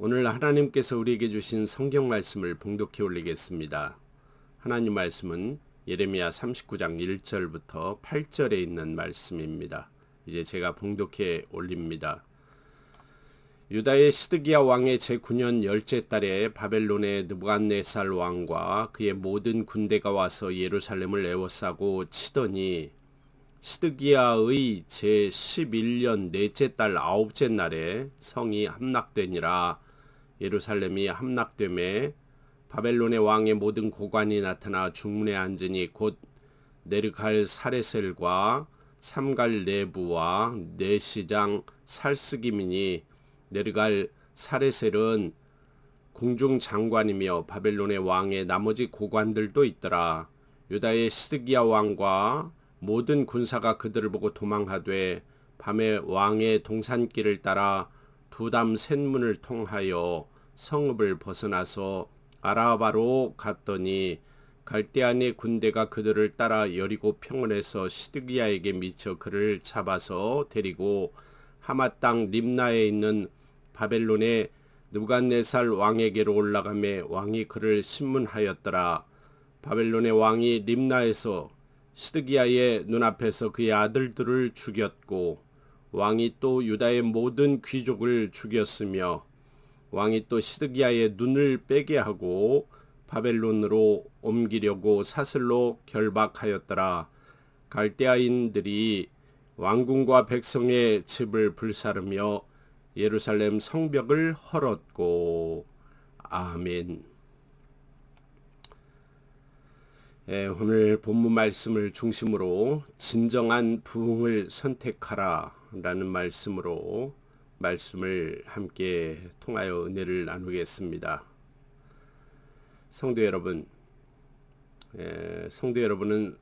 오늘 하나님께서 우리에게 주신 성경 말씀을 봉독해 올리겠습니다. 하나님 말씀은 예레미야 39장 1절부터 8절에 있는 말씀입니다. 이제 제가 봉독해 올립니다. 유다의 시드기야 왕의 제9년 열째 달에 바벨론의 느부갓네살 왕과 그의 모든 군대가 와서 예루살렘을 에워싸고 치더니 시드기야의 제11년 넷째 달 아홉째 날에 성이 함락되니라. 예루살렘이 함락됨에 바벨론의 왕의 모든 고관이 나타나 중문에 앉으니 곧 네르갈 사레셀과 삼갈 네부와 내시장 살스김이니 네르갈 사레셀은 궁중 장관이며 바벨론의 왕의 나머지 고관들도 있더라. 유다의 시드기야 왕과 모든 군사가 그들을 보고 도망하되 밤에 왕의 동산길을 따라 두담 셋문을 통하여 성읍을 벗어나서 아라바로 갔더니 갈대안의 군대가 그들을 따라 여리고 평원에서 시드기야에게 미쳐 그를 잡아서 데리고 하맛 땅 림나에 있는 바벨론의 느부갓네살 왕에게로 올라가매 왕이 그를 신문하였더라. 바벨론의 왕이 림나에서 시드기야의 눈앞에서 그의 아들들을 죽였고 왕이 또 유다의 모든 귀족을 죽였으며 왕이 또 시드기야의 눈을 빼게 하고 바벨론으로 옮기려고 사슬로 결박하였더라. 갈대아인들이 왕궁과 백성의 집을 불사르며 예루살렘 성벽을 헐었고. 아멘. 오늘 본문 말씀을 중심으로 진정한 부흥을 선택하라 라는 말씀으로 말씀을 함께 통하여 은혜를 나누겠습니다. 성도 여러분, 성도 여러분은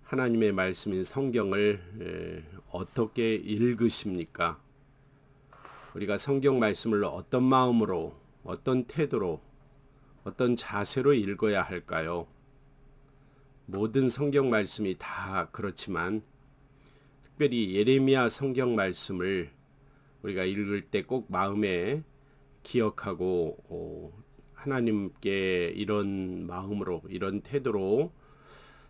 하나님의 말씀인 성경을 어떻게 읽으십니까? 우리가 성경 말씀을 어떤 마음으로, 어떤 태도로, 어떤 자세로 읽어야 할까요? 모든 성경 말씀이 다 그렇지만 특별히 예레미야 성경 말씀을 우리가 읽을 때 꼭 마음에 기억하고 하나님께 이런 마음으로, 이런 태도로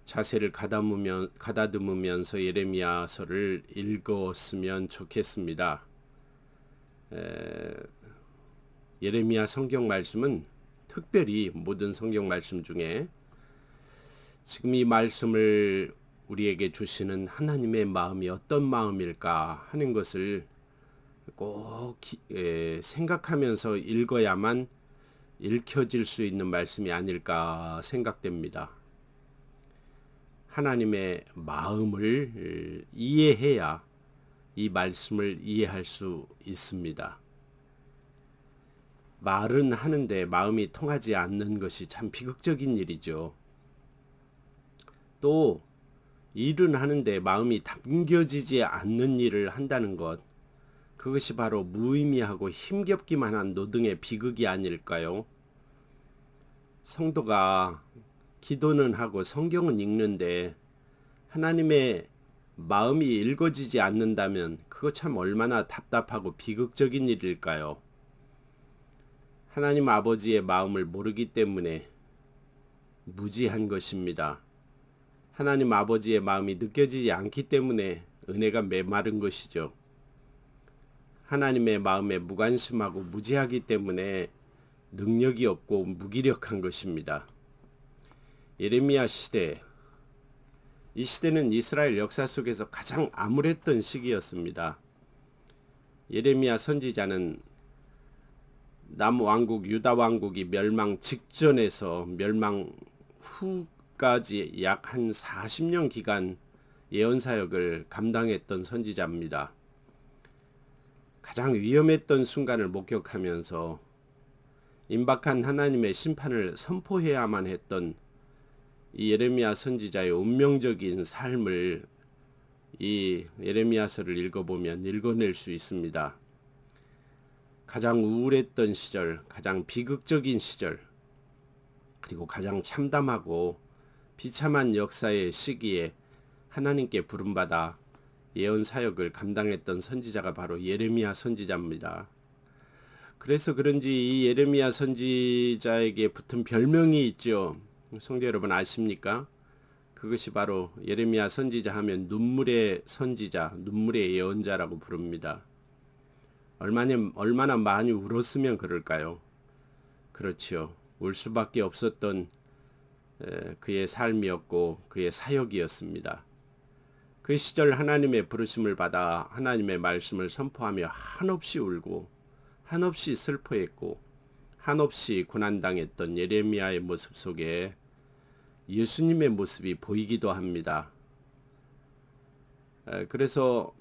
자세를 가다듬으면서 예레미야서를 읽었으면 좋겠습니다. 예레미야 성경 말씀은 특별히 모든 성경 말씀 중에 지금 이 말씀을 우리에게 주시는 하나님의 마음이 어떤 마음일까 하는 것을 꼭 생각하면서 읽어야만 읽혀질 수 있는 말씀이 아닐까 생각됩니다. 하나님의 마음을 이해해야 이 말씀을 이해할 수 있습니다. 말은 하는데 마음이 통하지 않는 것이 참 비극적인 일이죠. 또 일은 하는데 마음이 담겨지지 않는 일을 한다는 것, 그것이 바로 무의미하고 힘겹기만 한 노동의 비극이 아닐까요? 성도가 기도는 하고 성경은 읽는데 하나님의 마음이 읽어지지 않는다면 그거 참 얼마나 답답하고 비극적인 일일까요? 하나님 아버지의 마음을 모르기 때문에 무지한 것입니다. 하나님 아버지의 마음이 느껴지지 않기 때문에 은혜가 메마른 것이죠. 하나님의 마음에 무관심하고 무지하기 때문에 능력이 없고 무기력한 것입니다. 예레미야 시대, 이 시대는 이스라엘 역사 속에서 가장 암울했던 시기였습니다. 예레미야 선지자는 남왕국 유다 왕국이 멸망 직전에서 멸망 후까지 약 한 40년 기간 예언사역을 감당했던 선지자입니다. 가장 위험했던 순간을 목격하면서 임박한 하나님의 심판을 선포해야만 했던 이 예레미야 선지자의 운명적인 삶을 이 예레미야서를 읽어보면 읽어낼 수 있습니다. 가장 우울했던 시절, 가장 비극적인 시절, 그리고 가장 참담하고 비참한 역사의 시기에 하나님께 부름받아 예언 사역을 감당했던 선지자가 바로 예레미야 선지자입니다. 그래서 그런지 이 예레미야 선지자에게 붙은 별명이 있죠. 성도 여러분 아십니까? 그것이 바로 예레미야 선지자 하면 눈물의 선지자, 눈물의 예언자라고 부릅니다. 얼마나 많이 울었으면 그럴까요? 그렇지요. 울 수밖에 없었던 그의 삶이었고 그의 사역이었습니다. 그 시절 하나님의 부르심을 받아 하나님의 말씀을 선포하며 한없이 울고 한없이 슬퍼했고 한없이 고난당했던 예레미야의 모습 속에 예수님의 모습이 보이기도 합니다. 그래서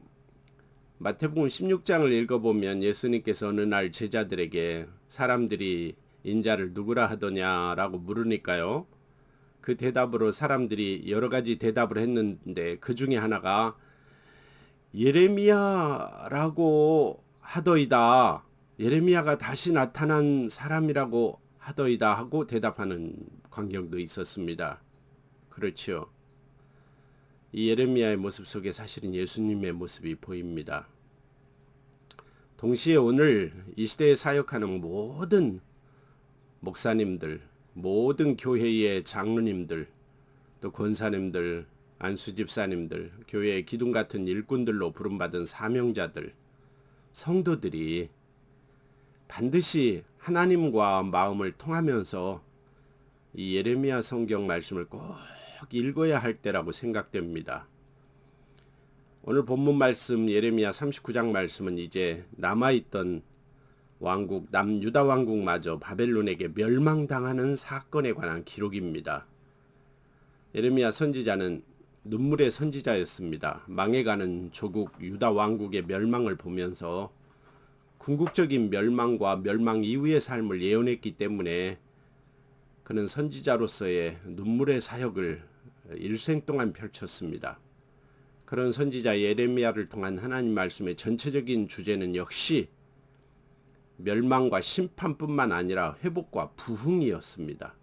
마태복음 16장을 읽어보면 예수님께서 어느 날 제자들에게 사람들이 인자를 누구라 하더냐라고 물으니까요. 그 대답으로 사람들이 여러 가지 대답을 했는데 그 중에 하나가 예레미야라고 하더이다. 예레미야가 다시 나타난 사람이라고 하더이다 하고 대답하는 광경도 있었습니다. 그렇죠. 이 예레미야의 모습 속에 사실은 예수님의 모습이 보입니다. 동시에 오늘 이 시대에 사역하는 모든 목사님들, 모든 교회의 장로님들, 또 권사님들, 안수집사님들, 교회의 기둥 같은 일꾼들로 부름받은 사명자들, 성도들이 반드시 하나님과 마음을 통하면서 이 예레미야 성경 말씀을 꼭 읽어야 할 때라고 생각됩니다. 오늘 본문 말씀 예레미야 39장 말씀은 이제 남아있던 왕국 남유다 왕국마저 바벨론에게 멸망당하는 사건에 관한 기록입니다. 예레미야 선지자는 눈물의 선지자였습니다. 망해가는 조국 유다 왕국의 멸망을 보면서 궁극적인 멸망과 멸망 이후의 삶을 예언했기 때문에 그는 선지자로서의 눈물의 사역을 일생 동안 펼쳤습니다. 그런 선지자 예레미야를 통한 하나님 말씀의 전체적인 주제는 역시 멸망과 심판뿐만 아니라 회복과 부흥이었습니다.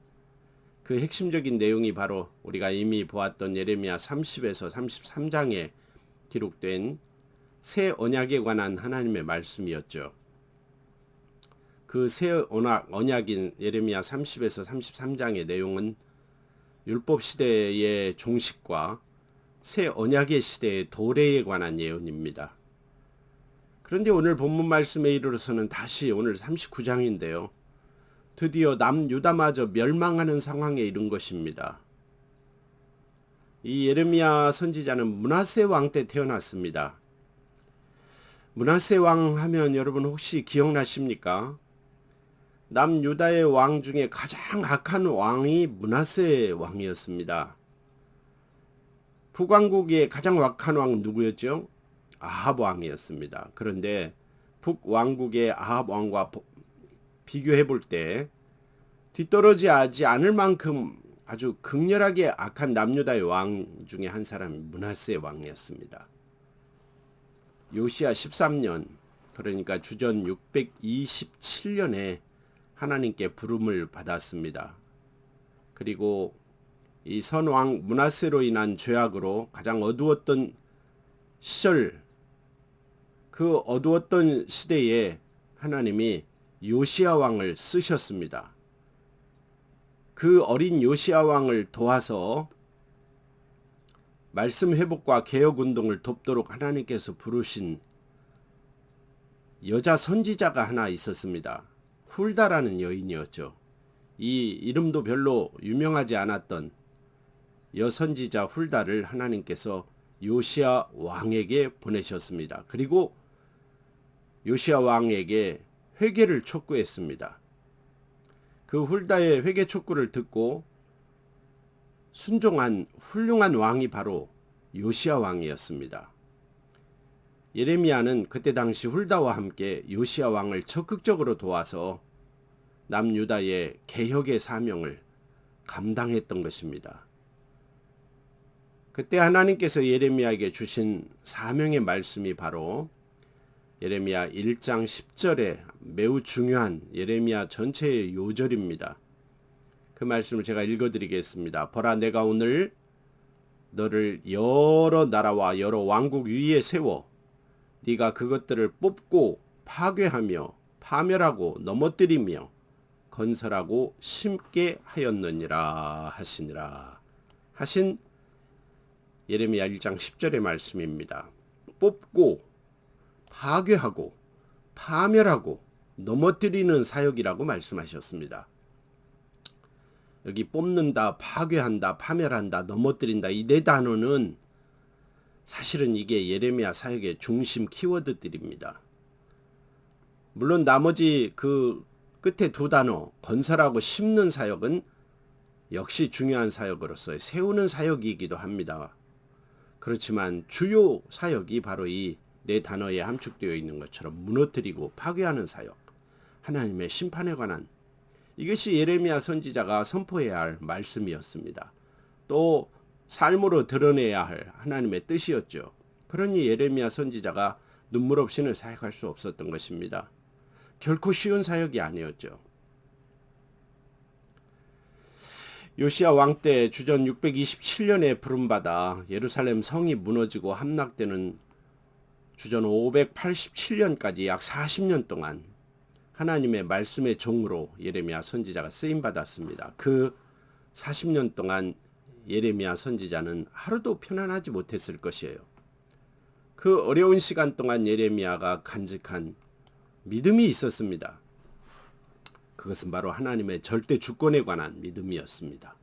그 핵심적인 내용이 바로 우리가 이미 보았던 예레미야 30에서 33장에 기록된 새 언약에 관한 하나님의 말씀이었죠. 그 새 언약인 예레미야 30에서 33장의 내용은 율법 시대의 종식과 새 언약의 시대의 도래에 관한 예언입니다. 그런데 오늘 본문 말씀에 이르러서는 다시 오늘 39장인데요. 드디어 남유다마저 멸망하는 상황에 이른 것입니다. 이 예레미야 선지자는 므낫세 왕 때 태어났습니다. 므낫세 왕 하면 여러분 혹시 기억나십니까? 남유다의 왕 중에 가장 악한 왕이 므낫세 왕이었습니다. 북왕국의 가장 악한 왕 누구였죠? 아합 왕이었습니다. 그런데 북왕국의 아합 왕과 비교해 볼 때 뒤떨어지지 않을 만큼 아주 극렬하게 악한 남유다의 왕 중에 한 사람이 므낫세 왕이었습니다. 요시야 13년 그러니까 주전 627년에 하나님께 부름을 받았습니다. 그리고 이 선왕 므낫세로 인한 죄악으로 가장 어두웠던 시절, 그 어두웠던 시대에 하나님이 요시야 왕을 쓰셨습니다. 그 어린 요시야 왕을 도와서 말씀 회복과 개혁 운동을 돕도록 하나님께서 부르신 여자 선지자가 하나 있었습니다. 훌다라는 여인이었죠. 이 이름도 별로 유명하지 않았던 여선지자 훌다를 하나님께서 요시야 왕에게 보내셨습니다. 그리고 요시야 왕에게 회개를 촉구했습니다. 그 훌다의 회개 촉구를 듣고 순종한 훌륭한 왕이 바로 요시야 왕이었습니다. 예레미야는 그때 당시 훌다와 함께 요시야 왕을 적극적으로 도와서 남유다의 개혁의 사명을 감당했던 것입니다. 그때 하나님께서 예레미야에게 주신 사명의 말씀이 바로 예레미야 1장 10절에 매우 중요한 예레미야 전체의 요절입니다. 그 말씀을 제가 읽어드리겠습니다. 보라, 내가 오늘 너를 여러 나라와 여러 왕국 위에 세워 네가 그것들을 뽑고 파괴하며 파멸하고 넘어뜨리며 건설하고 심게 하였느니라 하시니라 하신 예레미야 1장 10절의 말씀입니다. 뽑고 파괴하고 파멸하고 넘어뜨리는 사역이라고 말씀하셨습니다. 여기 뽑는다, 파괴한다, 파멸한다, 넘어뜨린다 이 네 단어는 사실은 이게 예레미야 사역의 중심 키워드들입니다. 물론 나머지 그 끝에 두 단어 건설하고 심는 사역은 역시 중요한 사역으로서 세우는 사역이기도 합니다. 그렇지만 주요 사역이 바로 이 네 단어에 함축되어 있는 것처럼 무너뜨리고 파괴하는 사역, 하나님의 심판에 관한 이것이 예레미야 선지자가 선포해야 할 말씀이었습니다. 또 삶으로 드러내야 할 하나님의 뜻이었죠. 그러니 예레미야 선지자가 눈물 없이는 사역할 수 없었던 것입니다. 결코 쉬운 사역이 아니었죠. 요시야 왕 때 주전 627년에 부름받아 예루살렘 성이 무너지고 함락되는 주전 587년까지 약 40년 동안 하나님의 말씀의 종으로 예레미야 선지자가 쓰임받았습니다. 그 40년 동안 예레미야 선지자는 하루도 편안하지 못했을 것이에요. 그 어려운 시간 동안 예레미야가 간직한 믿음이 있었습니다. 그것은 바로 하나님의 절대 주권에 관한 믿음이었습니다.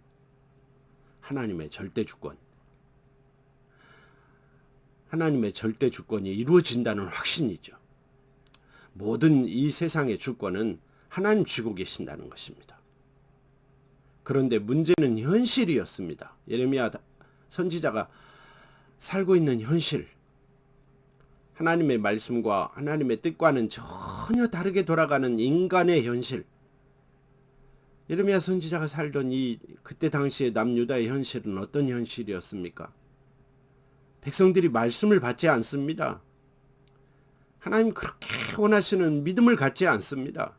하나님의 절대 주권. 하나님의 절대 주권이 이루어진다는 확신이죠. 모든 이 세상의 주권은 하나님 쥐고 계신다는 것입니다. 그런데 문제는 현실이었습니다. 예레미야 선지자가 살고 있는 현실, 하나님의 말씀과 하나님의 뜻과는 전혀 다르게 돌아가는 인간의 현실. 예레미야 선지자가 살던 그때 당시의 남유다의 현실은 어떤 현실이었습니까? 백성들이 말씀을 받지 않습니다. 하나님 그렇게 원하시는 믿음을 갖지 않습니다.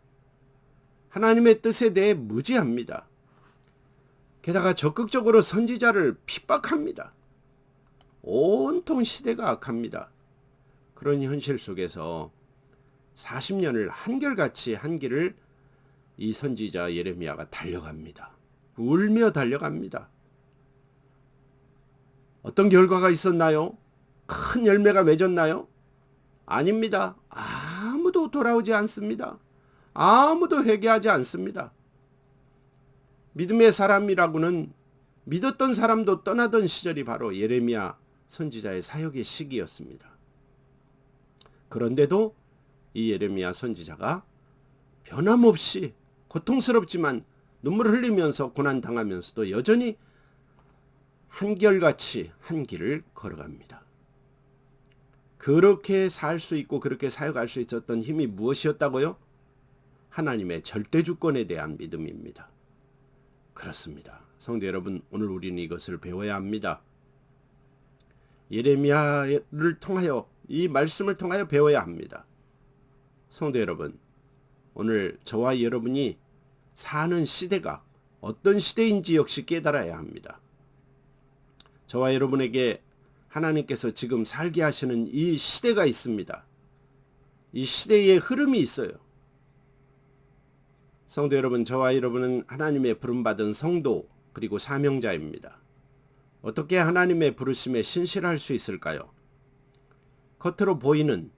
하나님의 뜻에 대해 무지합니다. 게다가 적극적으로 선지자를 핍박합니다. 온통 시대가 악합니다. 그런 현실 속에서 40년을 한결같이 한 길을 이 선지자 예레미야가 달려갑니다. 울며 달려갑니다. 어떤 결과가 있었나요? 큰 열매가 맺었나요? 아닙니다. 아무도 돌아오지 않습니다. 아무도 회개하지 않습니다. 믿음의 사람이라고는 믿었던 사람도 떠나던 시절이 바로 예레미야 선지자의 사역의 시기였습니다. 그런데도 이 예레미야 선지자가 변함없이 고통스럽지만 눈물을 흘리면서 고난당하면서도 여전히 한결같이 한 길을 걸어갑니다. 그렇게 살 수 있고 그렇게 사역할 수 있었던 힘이 무엇이었다고요? 하나님의 절대주권에 대한 믿음입니다. 그렇습니다. 성도 여러분, 오늘 우리는 이것을 배워야 합니다. 예레미야를 통하여 이 말씀을 통하여 배워야 합니다. 성도 여러분, 오늘 저와 여러분이 사는 시대가 어떤 시대인지 역시 깨달아야 합니다. 저와 여러분에게 하나님께서 지금 살게 하시는 이 시대가 있습니다. 이 시대의 흐름이 있어요. 성도 여러분, 저와 여러분은 하나님의 부름받은 성도 그리고 사명자입니다. 어떻게 하나님의 부르심에 신실할 수 있을까요? 겉으로 보이는,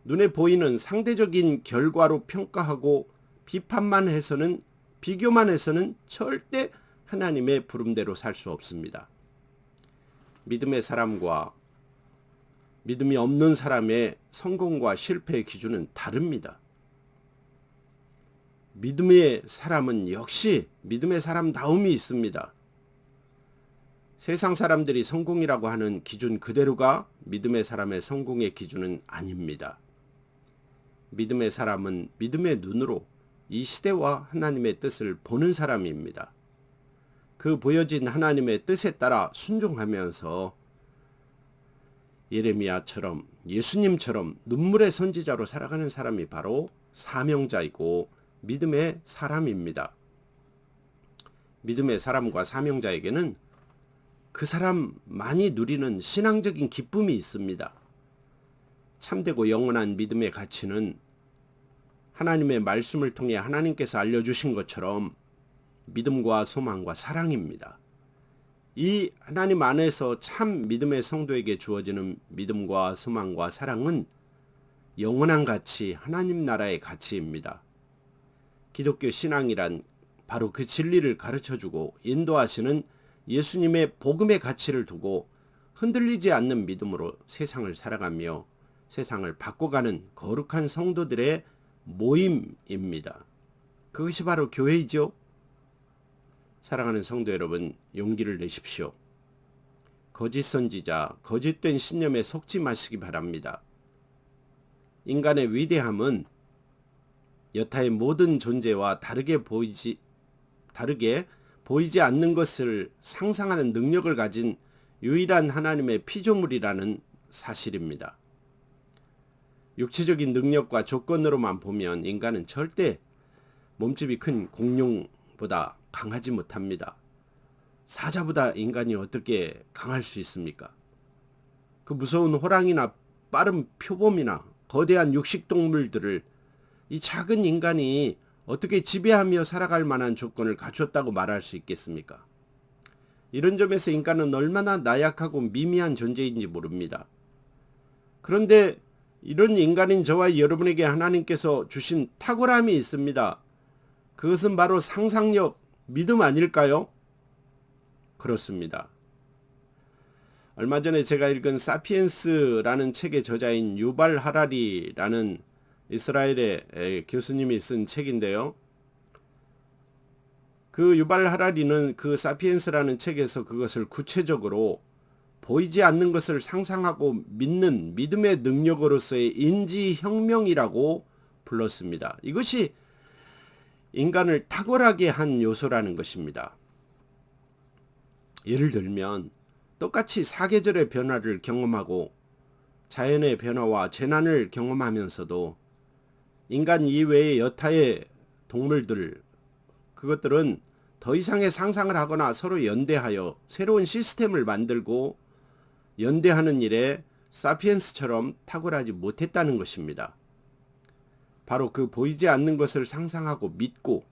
눈에 보이는 상대적인 결과로 평가하고 비판만 해서는, 비교만 해서는 절대 하나님의 부름대로 살 수 없습니다. 믿음의 사람과 믿음이 없는 사람의 성공과 실패의 기준은 다릅니다. 믿음의 사람은 역시 믿음의 사람다움이 있습니다. 세상 사람들이 성공이라고 하는 기준 그대로가 믿음의 사람의 성공의 기준은 아닙니다. 믿음의 사람은 믿음의 눈으로 이 시대와 하나님의 뜻을 보는 사람입니다. 그 보여진 하나님의 뜻에 따라 순종하면서 예레미야처럼 예수님처럼 눈물의 선지자로 살아가는 사람이 바로 사명자이고 믿음의 사람입니다. 믿음의 사람과 사명자에게는 그 사람만이 누리는 신앙적인 기쁨이 있습니다. 참되고 영원한 믿음의 가치는 하나님의 말씀을 통해 하나님께서 알려주신 것처럼 믿음과 소망과 사랑입니다. 이 하나님 안에서 참 믿음의 성도에게 주어지는 믿음과 소망과 사랑은 영원한 가치, 하나님 나라의 가치입니다. 기독교 신앙이란 바로 그 진리를 가르쳐주고 인도하시는 예수님의 복음의 가치를 두고 흔들리지 않는 믿음으로 세상을 살아가며 세상을 바꿔가는 거룩한 성도들의 모임입니다. 그것이 바로 교회이죠. 사랑하는 성도 여러분, 용기를 내십시오. 거짓 선지자, 거짓된 신념에 속지 마시기 바랍니다. 인간의 위대함은 여타의 모든 존재와 다르게 보이지 않는 것을 상상하는 능력을 가진 유일한 하나님의 피조물이라는 사실입니다. 육체적인 능력과 조건으로만 보면 인간은 절대 몸집이 큰 공룡보다 강하지 못합니다. 사자보다 인간이 어떻게 강할 수 있습니까? 그 무서운 호랑이나 빠른 표범이나 거대한 육식동물들을 이 작은 인간이 어떻게 지배하며 살아갈 만한 조건을 갖췄다고 말할 수 있겠습니까? 이런 점에서 인간은 얼마나 나약하고 미미한 존재인지 모릅니다. 그런데 이런 인간인 저와 여러분에게 하나님께서 주신 탁월함이 있습니다. 그것은 바로 상상력, 믿음 아닐까요? 그렇습니다. 얼마 전에 제가 읽은 사피엔스라는 책의 저자인 유발 하라리라는 이스라엘의 교수님이 쓴 책인데요. 그 유발 하라리는 그 사피엔스라는 책에서 그것을 구체적으로 보이지 않는 것을 상상하고 믿는 믿음의 능력으로서의 인지혁명이라고 불렀습니다. 이것이 인간을 탁월하게 한 요소라는 것입니다. 예를 들면 똑같이 사계절의 변화를 경험하고 자연의 변화와 재난을 경험하면서도 인간 이외의 여타의 동물들, 그것들은 더 이상의 상상을 하거나 서로 연대하여 새로운 시스템을 만들고 연대하는 일에 사피엔스처럼 탁월하지 못했다는 것입니다. 바로 그 보이지 않는 것을 상상하고 믿고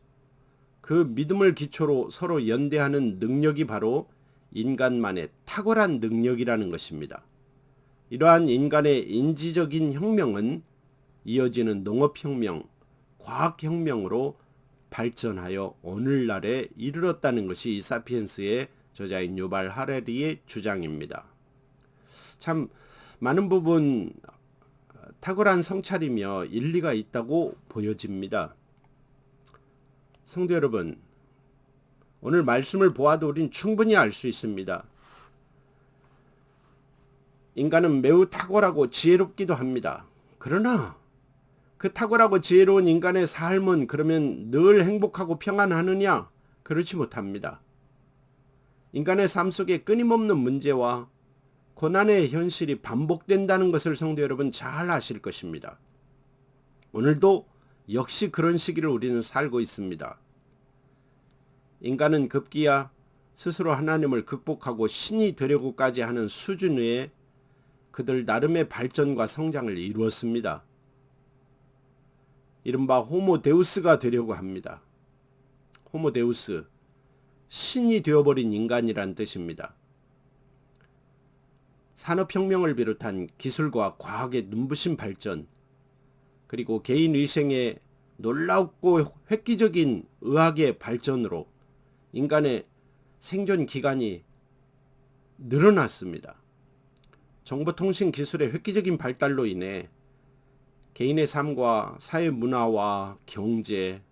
그 믿음을 기초로 서로 연대하는 능력이 바로 인간만의 탁월한 능력이라는 것입니다. 이러한 인간의 인지적인 혁명은 이어지는 농업혁명, 과학혁명으로 발전하여 오늘날에 이르렀다는 것이 이 사피엔스의 저자인 유발 하라리의 주장입니다. 참 많은 부분 탁월한 성찰이며 일리가 있다고 보여집니다. 성도 여러분, 오늘 말씀을 보아도 우린 충분히 알 수 있습니다. 인간은 매우 탁월하고 지혜롭기도 합니다. 그러나 그 탁월하고 지혜로운 인간의 삶은 그러면 늘 행복하고 평안하느냐? 그렇지 못합니다. 인간의 삶 속에 끊임없는 문제와 고난의 현실이 반복된다는 것을 성도 여러분 잘 아실 것입니다. 오늘도 역시 그런 시기를 우리는 살고 있습니다. 인간은 급기야 스스로 하나님을 극복하고 신이 되려고까지 하는 수준의 그들 나름의 발전과 성장을 이루었습니다. 이른바 호모데우스가 되려고 합니다. 호모데우스, 신이 되어버린 인간이란 뜻입니다. 산업혁명을 비롯한 기술과 과학의 눈부신 발전, 그리고 개인위생의 놀랍고 획기적인 의학의 발전으로 인간의 생존 기간이 늘어났습니다. 정보통신 기술의 획기적인 발달로 인해 개인의 삶과 사회 문화와 경제,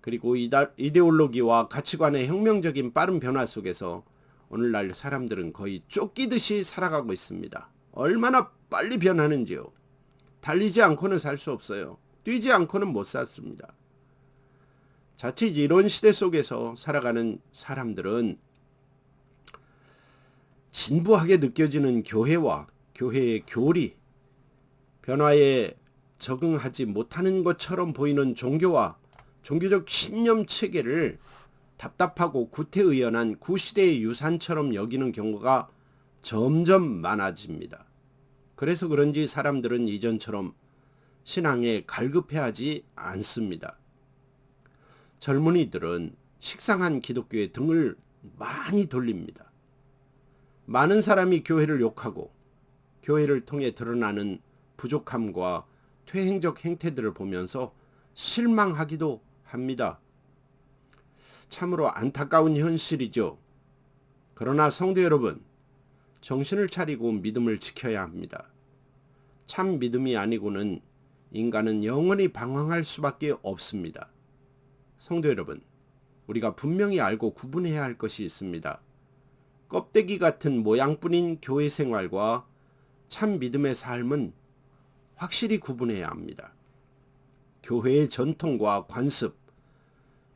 그리고 이데올로기와 가치관의 혁명적인 빠른 변화 속에서 오늘날 사람들은 거의 쫓기듯이 살아가고 있습니다. 얼마나 빨리 변하는지요. 달리지 않고는 살 수 없어요. 뛰지 않고는 못 살습니다. 자칫 이런 시대 속에서 살아가는 사람들은 진부하게 느껴지는 교회와 교회의 교리, 변화에 적응하지 못하는 것처럼 보이는 종교와 종교적 신념 체계를 답답하고 구태의연한 구시대의 유산처럼 여기는 경우가 점점 많아집니다. 그래서 그런지 사람들은 이전처럼 신앙에 갈급해하지 않습니다. 젊은이들은 식상한 기독교에 등을 많이 돌립니다. 많은 사람이 교회를 욕하고 교회를 통해 드러나는 부족함과 퇴행적 행태들을 보면서 실망하기도 합니다. 참으로 안타까운 현실이죠. 그러나 성도 여러분, 정신을 차리고 믿음을 지켜야 합니다. 참 믿음이 아니고는 인간은 영원히 방황할 수밖에 없습니다. 성도 여러분, 우리가 분명히 알고 구분해야 할 것이 있습니다. 껍데기 같은 모양뿐인 교회 생활과 참 믿음의 삶은 확실히 구분해야 합니다. 교회의 전통과 관습,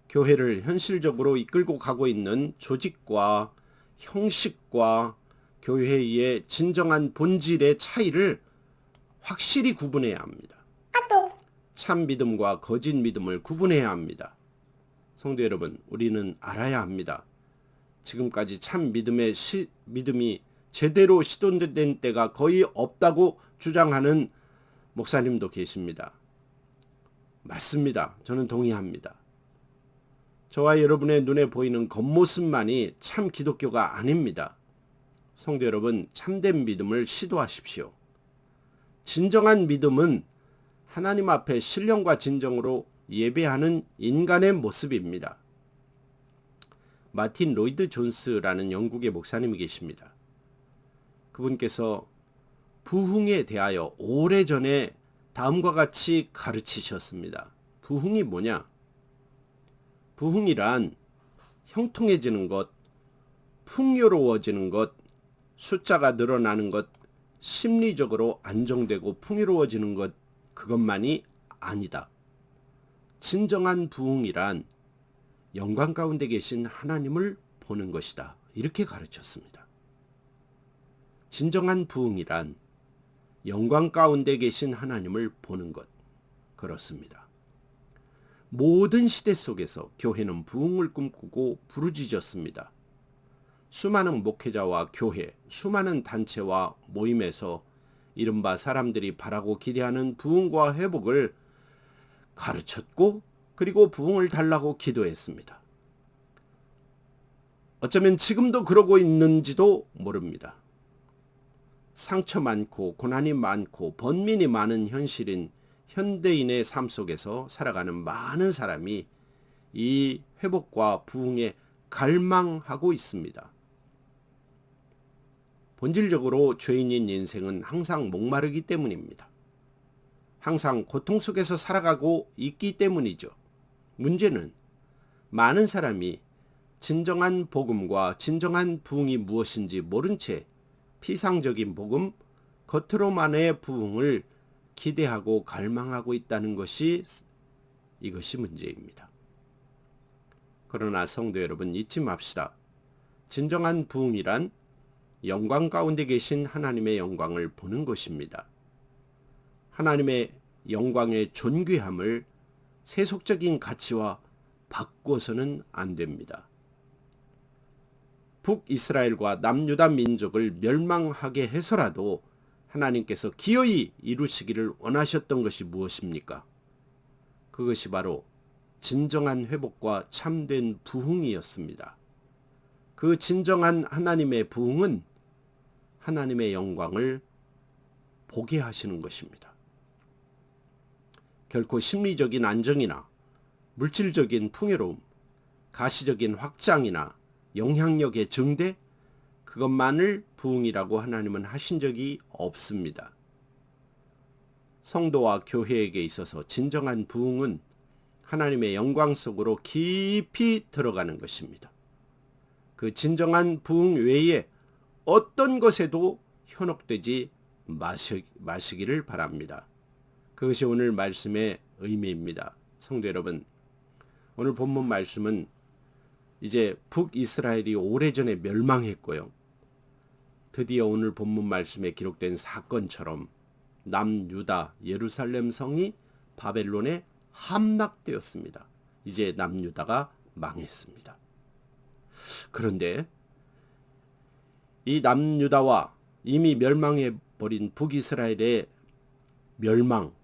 교회를 현실적으로 이끌고 가고 있는 조직과 형식과 교회의 진정한 본질의 차이를 확실히 구분해야 합니다. 참 믿음과 거짓 믿음을 구분해야 합니다. 성도 여러분, 우리는 알아야 합니다. 지금까지 참 믿음이 제대로 시도된 때가 거의 없다고 주장하는 목사님도 계십니다. 맞습니다. 저는 동의합니다. 저와 여러분의 눈에 보이는 겉모습만이 참 기독교가 아닙니다. 성도 여러분, 참된 믿음을 시도하십시오. 진정한 믿음은 하나님 앞에 신령과 진정으로 예배하는 인간의 모습입니다. 마틴 로이드 존스라는 영국의 목사님이 계십니다. 그분께서 부흥에 대하여 오래전에 다음과 같이 가르치셨습니다. 부흥이 뭐냐? 부흥이란 형통해지는 것, 풍요로워지는 것, 숫자가 늘어나는 것, 심리적으로 안정되고 풍요로워지는 것, 그것만이 아니다. 진정한 부흥이란 영광 가운데 계신 하나님을 보는 것이다. 이렇게 가르쳤습니다. 진정한 부흥이란 영광 가운데 계신 하나님을 보는 것. 그렇습니다. 모든 시대 속에서 교회는 부흥을 꿈꾸고 부르짖었습니다. 수많은 목회자와 교회, 수많은 단체와 모임에서 이른바 사람들이 바라고 기대하는 부흥과 회복을 가르쳤고 그리고 부흥을 달라고 기도했습니다. 어쩌면 지금도 그러고 있는지도 모릅니다. 상처 많고 고난이 많고 번민이 많은 현실인 현대인의 삶 속에서 살아가는 많은 사람이 이 회복과 부흥에 갈망하고 있습니다. 본질적으로 죄인인 인생은 항상 목마르기 때문입니다. 항상 고통 속에서 살아가고 있기 때문이죠. 문제는 많은 사람이 진정한 복음과 진정한 부흥이 무엇인지 모른 채 피상적인 복음, 겉으로만의 부흥을 기대하고 갈망하고 있다는 것이 이것이 문제입니다. 그러나 성도 여러분, 잊지 맙시다. 진정한 부흥이란 영광 가운데 계신 하나님의 영광을 보는 것입니다. 하나님의 영광의 존귀함을 세속적인 가치와 바꿔서는 안 됩니다. 북이스라엘과 남유다 민족을 멸망하게 해서라도 하나님께서 기어이 이루시기를 원하셨던 것이 무엇입니까? 그것이 바로 진정한 회복과 참된 부흥이었습니다. 그 진정한 하나님의 부흥은 하나님의 영광을 보게 하시는 것입니다. 결코 심리적인 안정이나 물질적인 풍요로움, 가시적인 확장이나 영향력의 증대, 그것만을 부흥이라고 하나님은 하신 적이 없습니다. 성도와 교회에게 있어서 진정한 부흥은 하나님의 영광 속으로 깊이 들어가는 것입니다. 그 진정한 부흥 외에 어떤 것에도 현혹되지 마시기를 바랍니다. 그것이 오늘 말씀의 의미입니다. 성도 여러분, 오늘 본문 말씀은 이제 북이스라엘이 오래전에 멸망했고요. 드디어 오늘 본문 말씀에 기록된 사건처럼 남유다 예루살렘 성이 바벨론에 함락되었습니다. 이제 남유다가 망했습니다. 그런데 이 남유다와 이미 멸망해버린 북이스라엘의 멸망,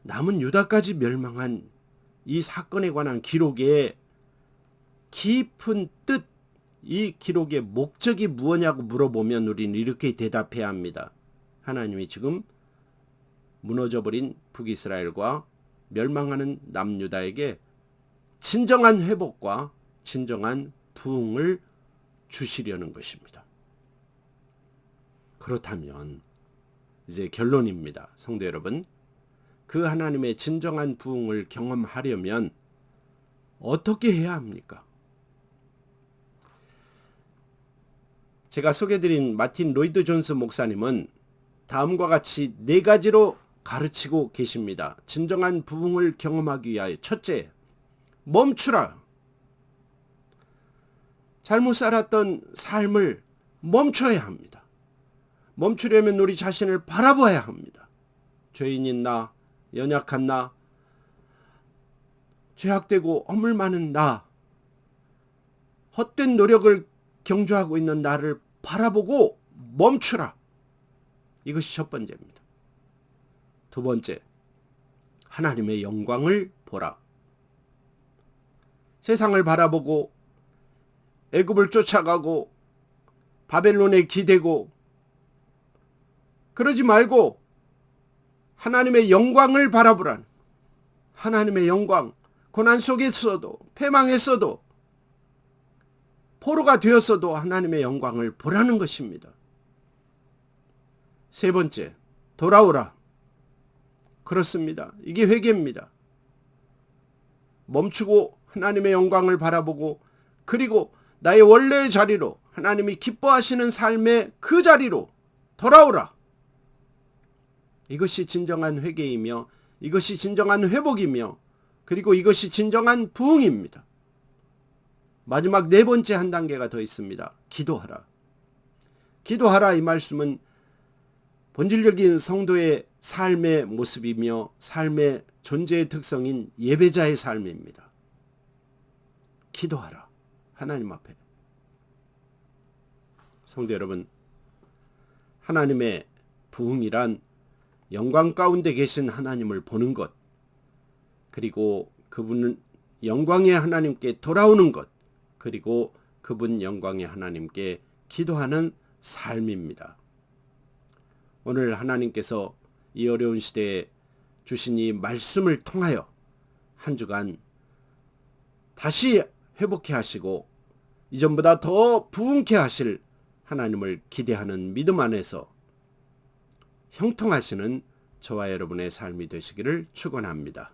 남은 유다까지 멸망한 이 사건에 관한 기록의 깊은 뜻, 이 기록의 목적이 무엇냐고 물어보면 우리는 이렇게 대답해야 합니다. 하나님이 지금 무너져버린 북이스라엘과 멸망하는 남유다에게 진정한 회복과 진정한 부흥을 주시려는 것입니다. 그렇다면 이제 결론입니다. 성도 여러분, 그 하나님의 진정한 부흥을 경험하려면 어떻게 해야 합니까? 제가 소개드린 마틴 로이드 존스 목사님은 다음과 같이 4가지로 가르치고 계십니다. 진정한 부흥을 경험하기 위하여 첫째, 멈추라. 잘못 살았던 삶을 멈춰야 합니다. 멈추려면 우리 자신을 바라봐야 합니다. 죄인인 나, 연약한 나, 죄악되고 허물 많은 나, 헛된 노력을 경주하고 있는 나를 바라보고 멈추라. 이것이 첫 번째입니다. 두 번째, 하나님의 영광을 보라. 세상을 바라보고 애굽을 쫓아가고 바벨론에 기대고 그러지 말고 하나님의 영광을 바라보라는, 하나님의 영광, 고난 속에서도 패망했어도 포로가 되었어도 하나님의 영광을 보라는 것입니다. 세 번째, 돌아오라. 그렇습니다. 이게 회개입니다. 멈추고 하나님의 영광을 바라보고 그리고 나의 원래의 자리로, 하나님이 기뻐하시는 삶의 그 자리로 돌아오라. 이것이 진정한 회개이며 이것이 진정한 회복이며 그리고 이것이 진정한 부흥입니다. 마지막 4번째 한 단계가 더 있습니다. 기도하라. 기도하라, 이 말씀은 본질적인 성도의 삶의 모습이며 삶의 존재의 특성인 예배자의 삶입니다. 기도하라. 하나님 앞에. 성도 여러분, 하나님의 부흥이란 영광 가운데 계신 하나님을 보는 것, 그리고 그분은 영광의 하나님께 돌아오는 것, 그리고 그분 영광의 하나님께 기도하는 삶입니다. 오늘 하나님께서 이 어려운 시대에 주신 이 말씀을 통하여 한 주간 다시 회복해 하시고 이전보다 더 부흥케 하실 하나님을 기대하는 믿음 안에서 형통하시는 저와 여러분의 삶이 되시기를 축원합니다.